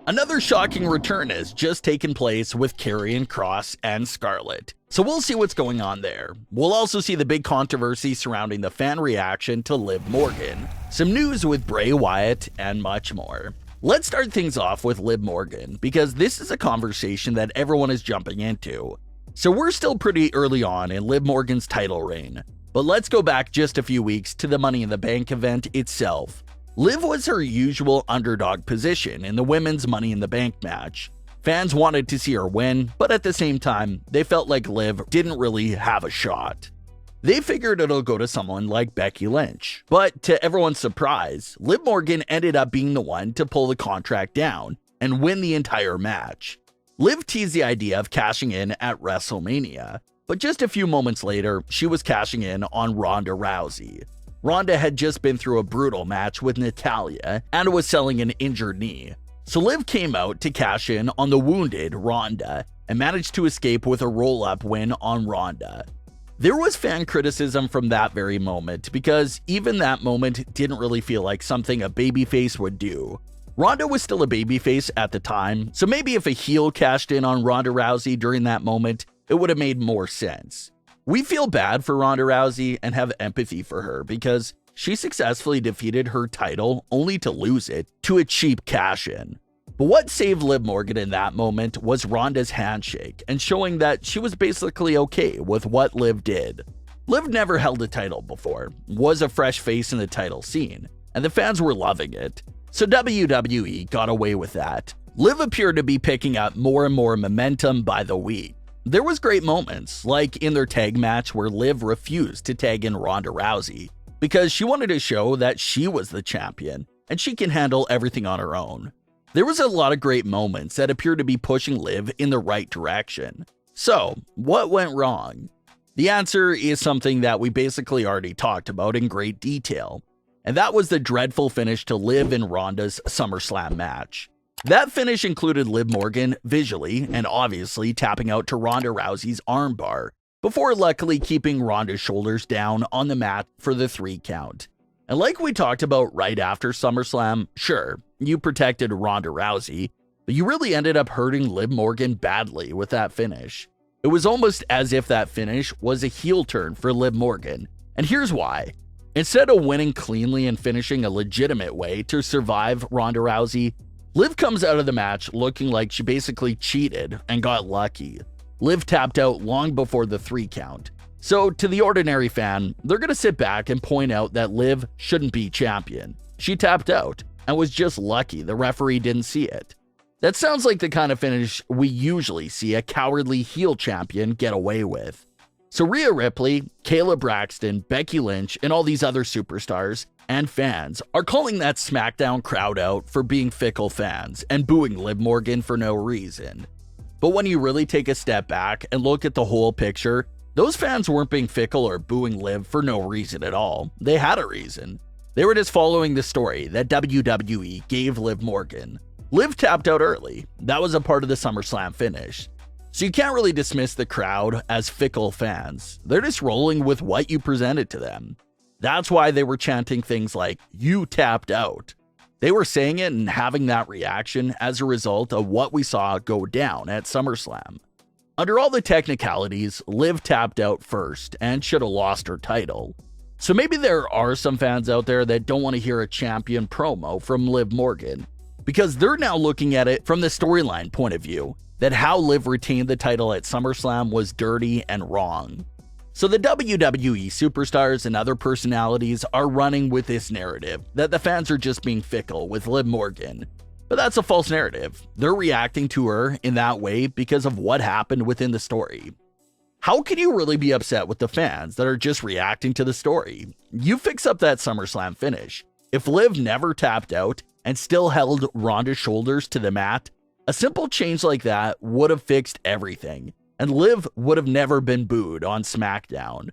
Another shocking return has just taken place with Karrion Kross and Scarlett, so we'll see what's going on there. We'll also see the big controversy surrounding the fan reaction to Liv Morgan, some news with Bray Wyatt, and much more. Let's start things off with Liv Morgan, because this is a conversation that everyone is jumping into. So we're still pretty early on in Liv Morgan's title reign, but let's go back just a few weeks to the Money in the Bank event itself. Liv was her usual underdog position in the women's Money in the Bank match. Fans wanted to see her win, but at the same time, they felt like Liv didn't really have a shot. They figured it'll go to someone like Becky Lynch, but to everyone's surprise, Liv Morgan ended up being the one to pull the contract down and win the entire match. Liv teased the idea of cashing in at WrestleMania, but just a few moments later, she was cashing in on Ronda Rousey. Ronda had just been through a brutal match with Natalya and was selling an injured knee. So Liv came out to cash in on the wounded Ronda and managed to escape with a roll-up win on Ronda. There was fan criticism from that very moment because even that moment didn't really feel like something a babyface would do. Ronda was still a babyface at the time, so maybe if a heel cashed in on Ronda Rousey during that moment, it would have made more sense. We feel bad for Ronda Rousey and have empathy for her because she successfully defeated her title only to lose it to a cheap cash-in. But what saved Liv Morgan in that moment was Ronda's handshake and showing that she was basically okay with what Liv did. Liv never held a title before, was a fresh face in the title scene, and the fans were loving it. So WWE got away with that. Liv appeared to be picking up more and more momentum by the week. There was great moments, like in their tag match where Liv refused to tag in Ronda Rousey because she wanted to show that she was the champion and she can handle everything on her own. There was a lot of great moments that appeared to be pushing Liv in the right direction. So, what went wrong? The answer is something that we basically already talked about in great detail, and that was the dreadful finish to Liv and Ronda's Summerslam match. That finish included Liv Morgan visually and obviously tapping out to Ronda Rousey's armbar, before luckily keeping Ronda's shoulders down on the mat for the 3 count. And like we talked about right after SummerSlam, sure, you protected Ronda Rousey, but you really ended up hurting Liv Morgan badly with that finish. It was almost as if that finish was a heel turn for Liv Morgan, and here's why. Instead of winning cleanly and finishing a legitimate way to survive Ronda Rousey, Liv comes out of the match looking like she basically cheated and got lucky. Liv tapped out long before the 3 count. So to the ordinary fan, they're going to sit back and point out that Liv shouldn't be champion. She tapped out and was just lucky the referee didn't see it. That sounds like the kind of finish we usually see a cowardly heel champion get away with. So Rhea Ripley, Kayla Braxton, Becky Lynch, and all these other superstars and fans are calling that Smackdown crowd out for being fickle fans and booing Liv Morgan for no reason. But when you really take a step back and look at the whole picture, those fans weren't being fickle or booing Liv for no reason at all. They had a reason. They were just following the story that WWE gave Liv Morgan. Liv tapped out early. That was a part of the SummerSlam finish. So you can't really dismiss the crowd as fickle fans. They're just rolling with what you presented to them. That's why they were chanting things like, "You tapped out." They were saying it and having that reaction as a result of what we saw go down at SummerSlam. Under all the technicalities, Liv tapped out first and should have lost her title. So maybe there are some fans out there that don't want to hear a champion promo from Liv Morgan, because they're now looking at it from the storyline point of view, that how Liv retained the title at SummerSlam was dirty and wrong. So the WWE superstars and other personalities are running with this narrative that the fans are just being fickle with Liv Morgan. But that's a false narrative. They're reacting to her in that way because of what happened within the story. How can you really be upset with the fans that are just reacting to the story? You fix up that SummerSlam finish. If Liv never tapped out and still held Ronda's shoulders to the mat, a simple change like that would have fixed everything, and Liv would have never been booed on Smackdown.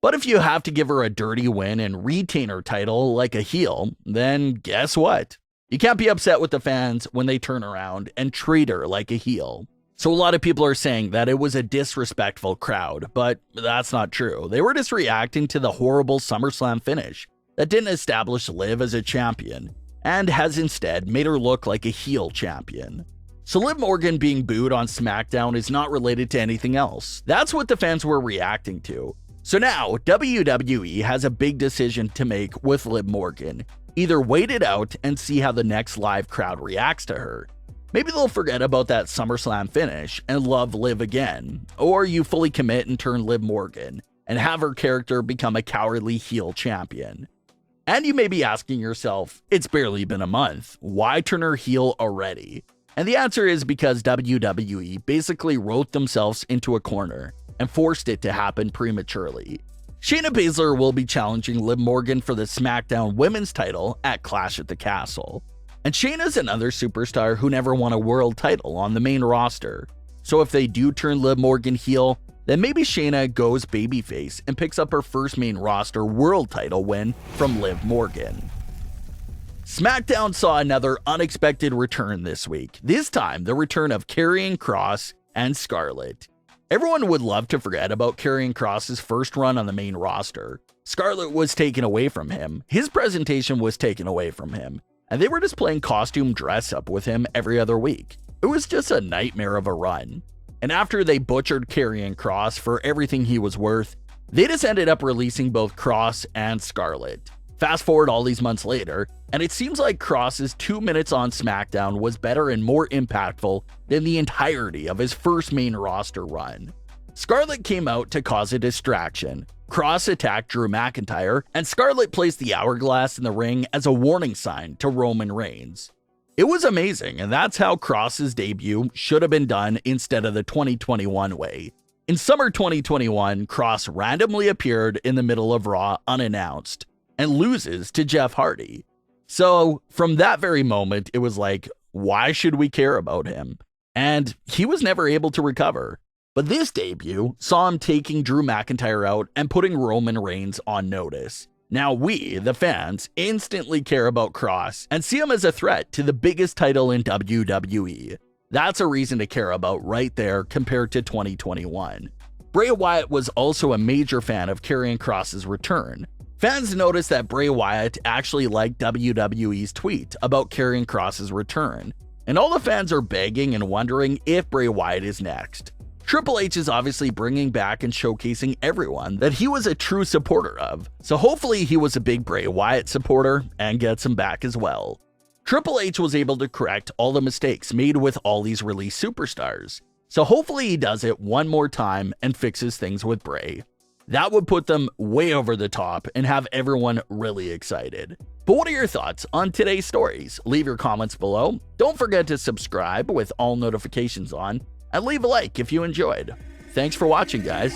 But if you have to give her a dirty win and retain her title like a heel, then guess what? You can't be upset with the fans when they turn around and treat her like a heel. So a lot of people are saying that it was a disrespectful crowd, but that's not true. They were just reacting to the horrible Summerslam finish that didn't establish Liv as a champion, and has instead made her look like a heel champion. So Liv Morgan being booed on Smackdown is not related to anything else. That's what the fans were reacting to. So now, WWE has a big decision to make with Liv Morgan. Either wait it out and see how the next live crowd reacts to her. Maybe they'll forget about that SummerSlam finish and love Liv again. Or you fully commit and turn Liv Morgan and have her character become a cowardly heel champion. And you may be asking yourself, it's barely been a month, why turn her heel already? And the answer is because WWE basically wrote themselves into a corner and forced it to happen prematurely. Shayna Baszler will be challenging Liv Morgan for the SmackDown Women's title at Clash at the Castle. And Shayna's another superstar who never won a world title on the main roster. So if they do turn Liv Morgan heel, then maybe Shayna goes babyface and picks up her first main roster world title win from Liv Morgan. SmackDown saw another unexpected return this week, this time the return of Karrion Kross and Scarlett. Everyone would love to forget about Karrion Kross's first run on the main roster. Scarlett was taken away from him, his presentation was taken away from him, and they were just playing costume dress-up with him every other week. It was just a nightmare of a run. And after they butchered Karrion Kross for everything he was worth, they just ended up releasing both Kross and Scarlett. Fast forward all these months later, and it seems like Kross's 2 minutes on SmackDown was better and more impactful than the entirety of his first main roster run. Scarlett came out to cause a distraction. Kross attacked Drew McIntyre, and Scarlett placed the hourglass in the ring as a warning sign to Roman Reigns. It was amazing, and that's how Kross's debut should have been done instead of the 2021 way. In summer 2021, Kross randomly appeared in the middle of Raw unannounced and loses to Jeff Hardy. So from that very moment, it was like, why should we care about him? And he was never able to recover. But this debut saw him taking Drew McIntyre out and putting Roman Reigns on notice. Now we, the fans, instantly care about Kross and see him as a threat to the biggest title in WWE. That's a reason to care about right there compared to 2021. Bray Wyatt was also a major fan of Karrion Kross's return. Fans noticed that Bray Wyatt actually liked WWE's tweet about Karrion Kross's return, and all the fans are begging and wondering if Bray Wyatt is next. Triple H is obviously bringing back and showcasing everyone that he was a true supporter of, so hopefully he was a big Bray Wyatt supporter and gets him back as well. Triple H was able to correct all the mistakes made with all these released superstars, so hopefully he does it one more time and fixes things with Bray. That would put them way over the top and have everyone really excited. But what are your thoughts on today's stories? Leave your comments below. Don't forget to subscribe with all notifications on, and leave a like if you enjoyed. Thanks for watching, guys.